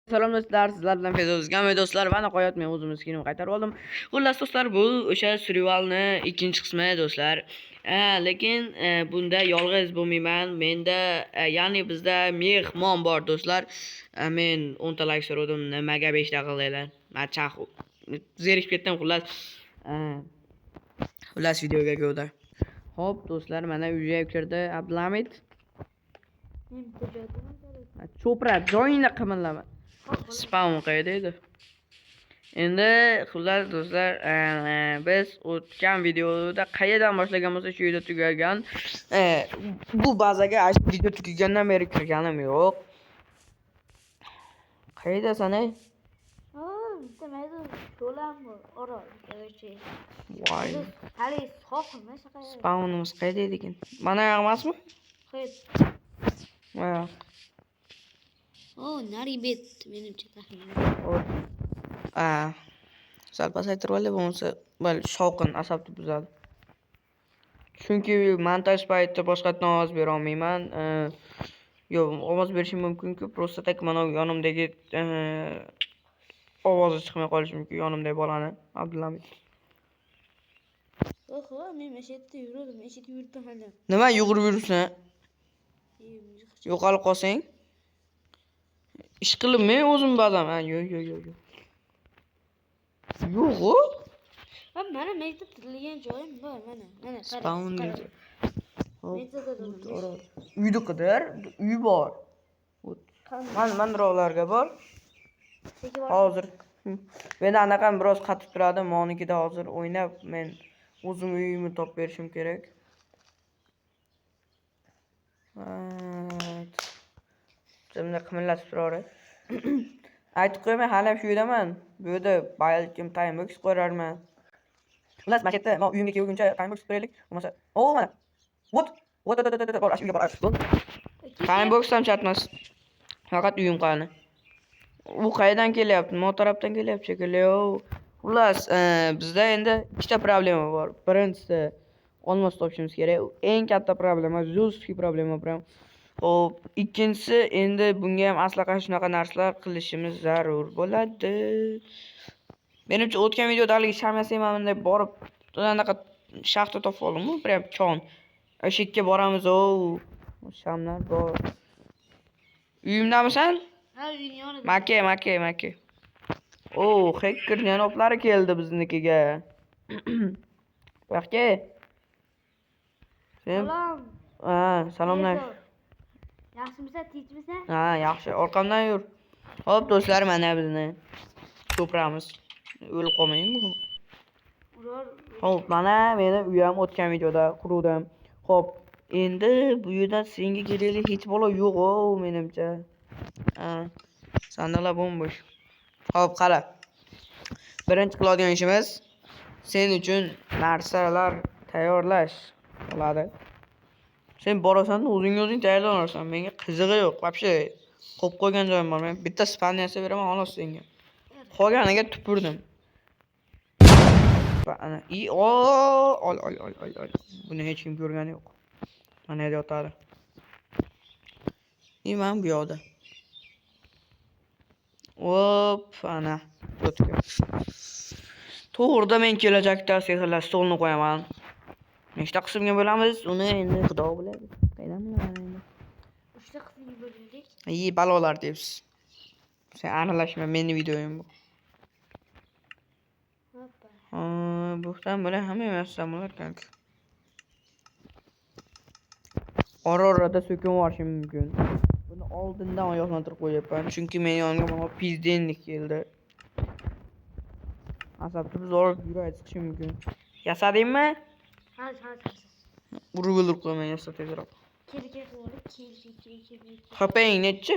Salom do'stlar, sizlar bilan Feyzozgan va do'stlar, va nihoyat men o'zimiz kino qaytarib oldim. Xullas do'stlar, bu o'sha survivalni ikkinchi qismi do'stlar. Lekin bunda yolg'iz bo'lmayman. Menda ya'ni bizda mehmon bor do'stlar. Men 10 ta like so'radim, nimaga 5 ta qildinglar? Men chahu zerikib ketdim xullas. Xullas videoga go'da. Xo'p do'stlar, mana uyga kirdi Abdulhamid. Cho'pra, joyingni qimirlama. Spawn qayerda edi? Endi xullas do'stlar, biz o'tgan videoda qayerdan boshlagan bo'lsa shu yerda tugagan. Bu bazaga video tugagandan beri kirganim yo'q. Qayerdasan ey? Voy. Hali soqmi shaqay. Spawnimiz qayerda ekan? Mana yoq emasmi? Qo'y. Mana. Naribet menimcha taxminan. Sal pasaytirib olib bo'lmasa, bal shovqin asabni buzadi. Chunki montaj payti boshqatdan ovoz bera olmayman. Yo'q, ovoz berishim mumkin-ku, просто tak mana yonimdagi ovozi chiqmay qolishi mumkin, yonimdagi bolani, Abdulhamid. Oho, men mashaytda yurdim, eshitib yurdim hali. Nima yugurib yuribsan? Yo'qolib qolsang? Ish qilib men o'zim bazam. Yo'q. Yo'q-ku. Mana maktab tirilgan joyim bor, mana. Spawn dedi. Maktabda Uyni qidir, uy bor. Man ro'larga bor. Hozir menda anaqa biroz qatib turadi, monikida hozir o'ynab men o'zim uyimni topib berishim kerak. Jimda qimirlatib turadi. Aytib qo'yman, hali shu yerdaman. Bu yerda balkim timebox qo'yarman. Xullas, maketda men uyimga kelguncha timebox qo'yaylik. Bo'lmasa, mana. What? Bor, ashunga bor. Timebox ham chatmas. Faqat uyim qani. U qayerdan kelyapti? Mo tarafdan kelyapti shekilli. Xullas, bizda endi ikkita problema bor. Birinchisi, olmos topishimiz kerak. Eng katta problema, juz'iy problema bilan. Xo'p, ikkinchisi, endi bunga ham asla shunaqa narsalar qilishimiz zarur bo'ladi. Menimcha o'tgan videoda haligi sham yasayman deb borib, anaqa shaxta topib oldim-ku, prям kon. O'sha yerga boramiz, shamlar bor. Uyimdamisan? Ha, uyning yonida. Make. Hacker janoblari keldi biznikiga. Yaxshi. Salom. Salomlar. Yaxshimisan, tinchmisan? Yaxshi. Orqamdan yur. Xo'p, do'stlar, mana bizni ko'pramiz. O'lib qolmaymi? Xo'p, mana meni uyim o'tgan videoda quruvdim. Xo'p, endi bu yerda senga kerakli hech bola yo'q, menimcha. Sandiqlar bo'sh. Xo'p, qara. Birinchi qiladigan ishimiz sen uchun narsalar tayyorlash bo'ladi. Sen borasan, o'zing tayyorlanarsan. Menga qizig'i yo'q. Вообще, qo'yib qo'ygan joyim bor. Men bitta spanniyasi beraman, xolos senga. Qolganiga tupurdim. Ana, ol. Buni hech kim ko'rgani yo'q. Mana yerda yotadi. Men bu yoqda. Ana, o'tga. To'g'rida men kelajakda sehrli stolni qo'yaman. Nechta qismga bo'lamiz? Uni endi Xudo biladi. Qaydan bilaman endi? 3 ta qismga bo'laylik. Balolar deysiz. Sen aralashma, meni videoyim bu. Buxtan bilan hamma emassan bular kanka. Orada so'kin borishim mumkin. Buni oldindan oyoqlantirib qo'yapman, chunki men yonimga mana pizdenlik keldi. Asabni zo'r yuraydi chiqishi mumkin. Yasadingmi? Ha. Urib qo'yman, yasa tezroq. Kel. Hopang nechi?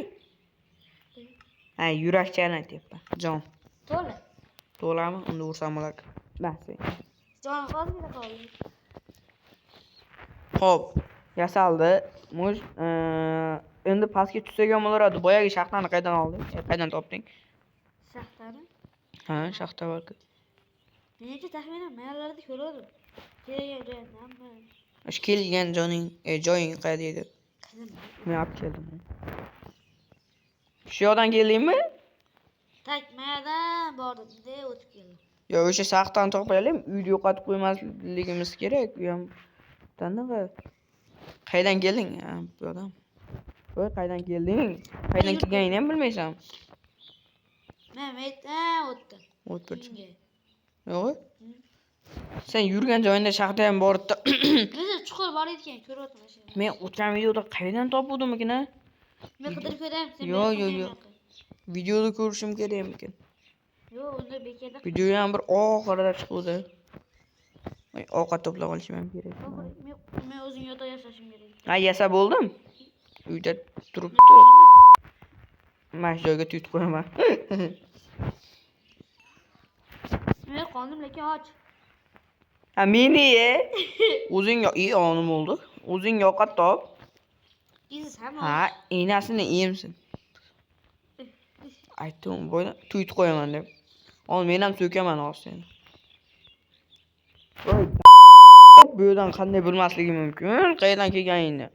Yurakchani aytyapman. Jon. To'lami? Unda ursam bo'lar. Basi. Jon hozir qoldi. Xo'p, yasaldi. Endi pastga tushsak ham bo'laradi. Boyagi shaxtani qayerdan olding? Qayerdan topding? Shaxtani? Shaxta bor. Menimcha taxminan mayallarda ko'rdim. Kelgan joyimdan. Kelgan joying qayerda edi? Men olib keldim. Shu yoqdan keldingmi? Takmadan bordim de o'tib keldim. Yo o'sha saqdan topalaylik, uyni yo'qotib qo'ymasligimiz kerak. U ham qanaqa? Qaydan kelding? Ha, bu odam. Voy, qaydan kelding? Qaydan kelganingni ham bilmaysan. Men aytdim o'tdim. O'tibchi. Shunga. Yo'q. Sen yurgan joyingda shaxta ham bor edi. Biza chuqur bor ekan, ko'ryapman o'sha. Men o'tgan videoda qaydan topuvdim-ekan? Men qidirib ko'raman, sen Yo, meni yo, yo. qilmayapsan. Videoda ko'rishim kerakmikan? Yo'q, unda bekarda. Video ham bir oxirida chiqdi. Ovqat to'plab olishim ham kerak. Men o'zim yo'lda yashashim kerak. Ha, yasa bo'ldim. Uyda turibdi. Mana shu joyga tuyib qo'yaman. Men qondim lekin och. Ha, meni ye. O'zing onim oldu. O'zing ovqat top. Iziz ham Ha, enasini yemsin. Aytdim, bo'yna tuyib qo'yaman deb. Ol, men ham so'kaman hozir seni. Voy, bu yerdan qanday bilmasligi mumkin? Qayerdan kelganingni?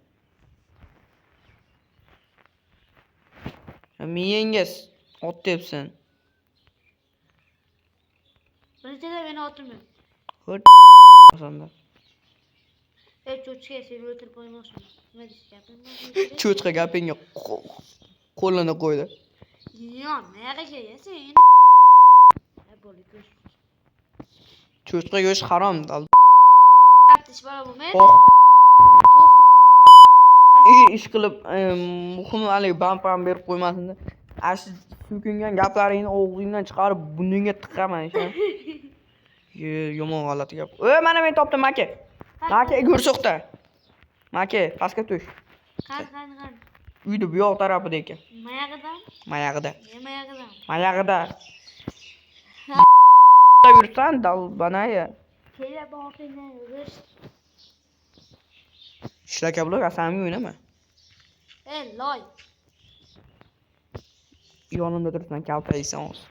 Miyangiz ot debsin. Birinchida meni otim yo'q. Hurt osonda. Cho'chqa seni o'tirib qo'ymoqchiman. Nima deyapsan? Cho'chqa gapingga qo'lini qo'ydi. Yo'q, nega sen? Bo'ldi, ko'sh. Cho'chqa go'sht harom. Tish bola bo'lmaydi. Ish qilib, muhim haligi bam berib qo'ymasin. Ashi so'kingan gaplaringni og'zingdan chiqarib buningga tiqaman ishon. Yomon g'alati gap. Mana men topdim, maka. Maka go'rsoqda. Maka, pastga tush. Qani. Uyda bu yoq tarafida ekan. Mayag'idan? Mayag'ida. Mayag'idan. Mayag'ida. Yursan dalbanaya. Kela boqingdan g'isht. Shlaka bular asamga o'ynama. Loy. Yonimda turibsan, kaltaysan hozir.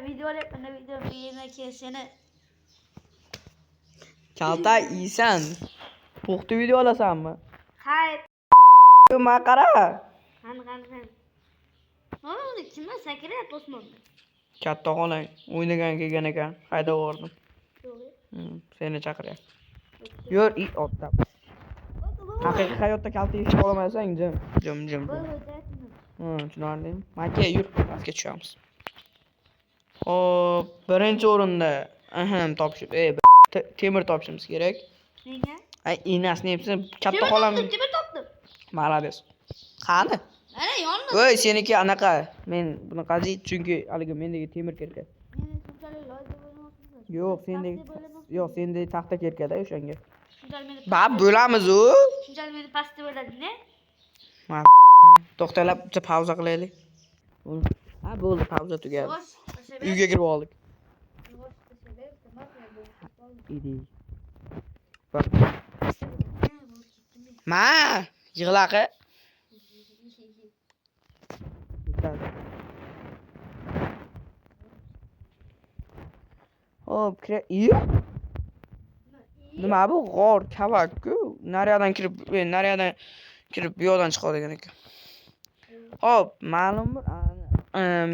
Video olyapman, video yana seni. Kaltay yeysan. To'xta video olasanmi? Hayır. Ma qara. Qani. Mana kimdan sakrayapti Osmon? Katta xolang o'ynagan kelgan ekan. Haydab yubordim. Yo'q. Seni chaqiryapti. Yur, otda. Haqiqiy hayotda kalta yeyishni olmaysan, jim. Tushunardim. Maka, yur, pastga tushamiz. Xo'p, birinchi o'rinda topishib, temir topishimiz kerak. Nega? Ay, enasini yepsan, katta xolam. Temir topdim. Malades. Qani? Ana yonimda. Voy, seniki anaqa. Men bunaqa deydi, chunki haligi mendagi temir kerka. Meni shunchalik loy deb o'ylamoqchisiz. Yo'q, sendagi taxta kerkada o'shanga. Shunchalik meni Bab bo'lamiz u. Shunchalik meni past deb o'ylading-a? To'xtalab, pauza qilaylik. Ha, bo'ldi, pauza tugadi. Uyga kirib oldik. Idi. Bak. Ma, yig'laqa. Hop, nima bu g'or, kavak-ku? Nariyadan kirib bu yoqdan chiqadigan ekan. Hop, ma'lummi?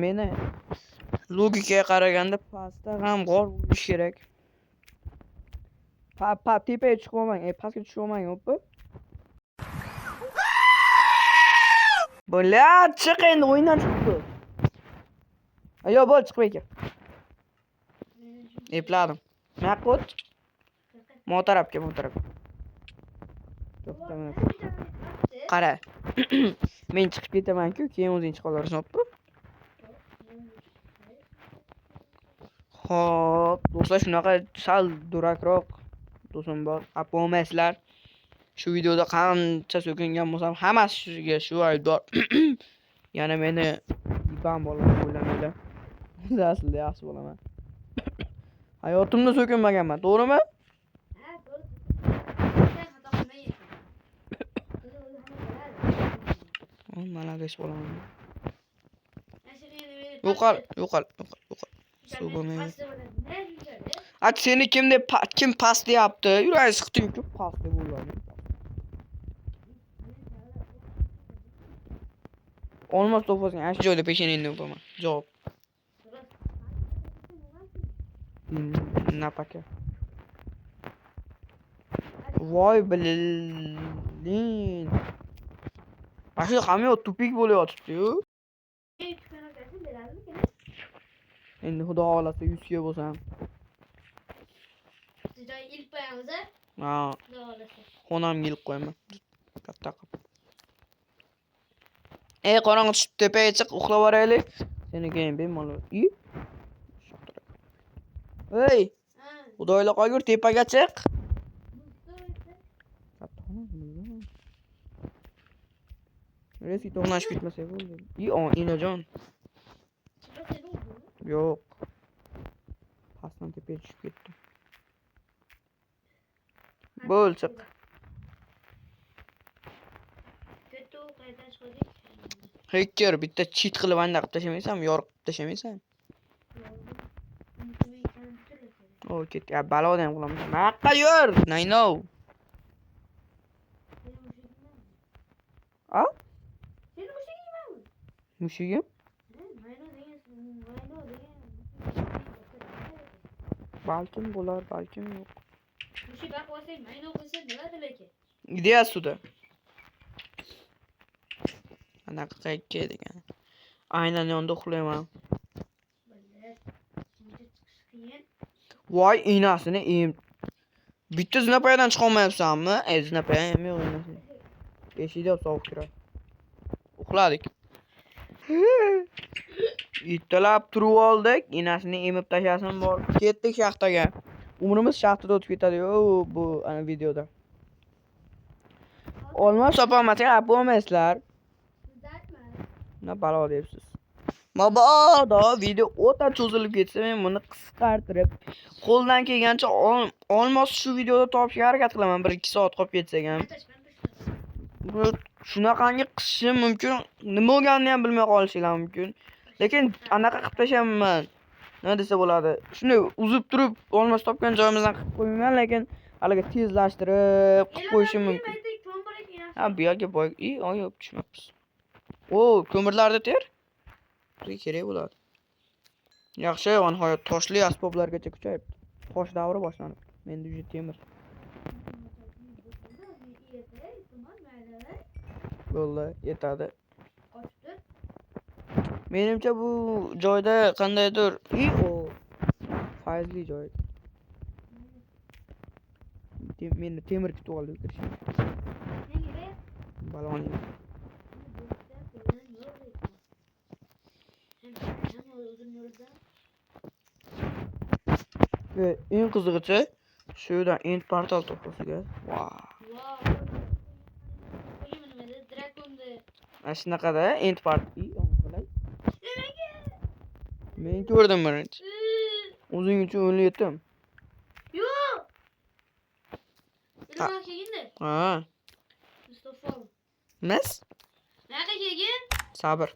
Meni logikaga qaraganda pastda ham g'or bo'lishi kerak. Tepaga chiqib olmang, pastga tushib olmang, hoppa. Bo'la, chiq endi, o'yindan chiqdi. Yo'q, bo'l, chiqib ekan. Epladim. Naqqa o't. Mo'tarabga. Qara. Men chiqib ketaman-ku, keyin o'zing chiqa olarsan, hoppa. Xo'p, do'stlar, shunaqa sal durakroq do'stim bor. Bo'lmaysizlar. Shu videoda qancha so'kingan bo'lsam, hammasiga shu aybdor. Yana meni ipan bolalar o'ylamanglar. O'zi aslida yaxshi bo'laman. Hayotimda so'kinmaganman, to'g'rimi? Ha, to'g'ri. Sen xato qilmaysan. Mana besh bo'laman. Yo'qol. Yo'qol. Suv bo'lmaydi. Seni kim past deyapti? Yuragi siqdi-ku, past deb o'ylayman. Olmos topasang, shu joyda peshanangni o'paman. Javob. Napaka. Voy bilin. Aşı hamıyor tupik bo'layotibdi-yu. Endi xudo xolasa 100 ga bo'lsam. Sizlar ilk qo'yamiz a? Ha, Xudo xolasa. xonamga ilib qo'yaman. Katta qilib. Qorong'i tushib tepaga chiq, uxlab oraylik. Seni keyin bemalol. Ey, Ha. xudoyla qolgur tepaga chiq. Resi to'g'nash bitmasa bo'ldi. Inajon. Yo'q. Pastdan tepaga tushib ketdim. Bo'l chiq. Kettu qayta chiqdik. Hacker bitta cheat qilib anda qilib tashamaysanmi? Yorib tashamaysan? O ket. Ya balodan ham qilaman. Naqqa yur. I know. A? Seni mushugingmi? Mushugim? Balkim bo'lar, balkim yo'q. Mushuk baqvasang, mayno qilsa bo'ladi lekin. Ideyasida. Anaqa qayerga degan. Aynan yonda uxlayman. Voy inasini em. Bitta zinapayadan chiqa olmayapsanmi? Zinapaya ham yo'q inasi. Eshikda sovuq kiradi. Uxladik. Ertalab turib oldik, inasini emib tashlasin bor. Ketdik shaxtaga. Umrimiz shaxtada o'tib ketadi-yu bu ana videoda. Olmos topolmasak olib bo'lmaysizlar. Nima balo deysiz? Mabodo video o'ta cho'zilib ketsa men buni qisqartirib qo'ldan kelgancha olmos shu videoda topishga harakat qilaman. 1-2 soat qolib ketsak ham. Bu shunaqangi qilishim mumkin. Nima bo'lganini ham bilmay qolishinglar mumkin. Lekin anaqa qilib tashaman. Nima desa bo'ladi? Shuni uzib turib olmos topgan joyimizdan qilib qo'ymayman, lekin haliga tezlashtirib qilib qo'yishim mumkin. Ha, bu yerga boy, oyib tushmabmiz. O, ko'mirlarni ter. Bizga kerak bo'ladi. Yaxshi, nihoyat toshli asboblargacha kuchayibdi. Tosh davri boshlanibdi. Menda juda temir. Bo'ldi, yetadi. Menimcha bu joyda qandaydir o fayzli joy. Meni temir kutib oldi kirish. Balon. Ve eng qizig'ichi shu yerdan end portal to'g'risiga. Wow. Mana shunaqada end portal. Men ko'rdim birinchi. O'zing uchun o'ylayaptim. Yo'q. Nima kelganda? Ha. Mustafa. Mas? Nima kelgan? Sabr.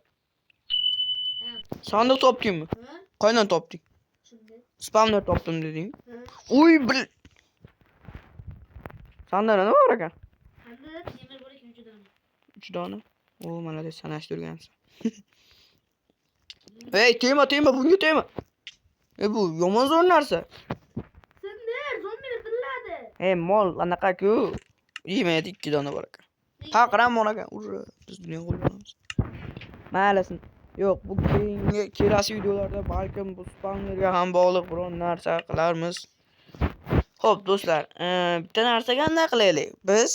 Sandiq topdingmi? Ha? Qayerdan topding? Shunday. Spawner topdim deding. Ha. Uy, bir. Sanda nima bor ekan? Hamda temir bor ekan 3 dona. 3 dona. O, mana deb sanash turgansiz. Hey, tema, bunga tema. Bu yomon zo'r narsa. Sindir, zombini tilladi. Hey, mol anaqa-ku. Yemaydi 2 dona bor ekan. Taqram bor ekan. Ura, biz dunyo qo'llanamiz. Maylisin. Yo'q, bu kelasi videolarda balkim bu spawnerga ham bog'liq biron narsa qilarmiz. Xo'p, do'stlar, bitta narsaga qanday qilaylik? Biz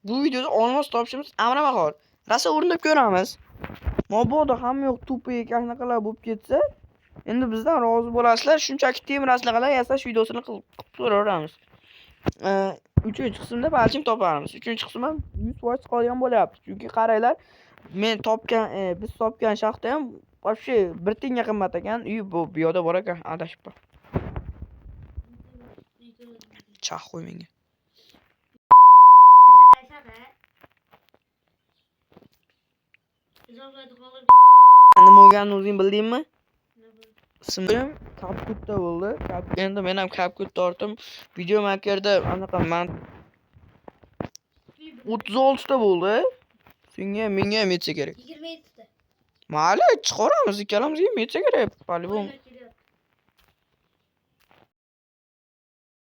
bu videoda olmos topishimiz amri mahol. Rosa urinib ko'ramiz. Mabodo ham yo'q tupik anaqalar bo'lib ketsa, endi bizdan rozi bo'lasizlar. Shunchaki temir aslaqalar yasash videosini qilib ko'raveramiz. 3-qismda balkim toparmiz. 3-qism ham 100% qolgan bo'lyapti. Chunki qaranglar, men topgan, biz topgan shaxta ham вообще 1 tiyinga qimmat ekan. Bu yoqda bor ekan, adashib qol. Chaq qo'y menga. Nima bo'lganini o'zing bildingmi? Ismim Kapkutda bo'ldi. Endi men ham Kapkut tortdim. Video makerda anaqa men 36 ta bo'ldi. Senga menga ham yetsa kerak. 27 ta. Mayli, chiqaramiz, ikkalamiz ham yetsa kerak. По-любому.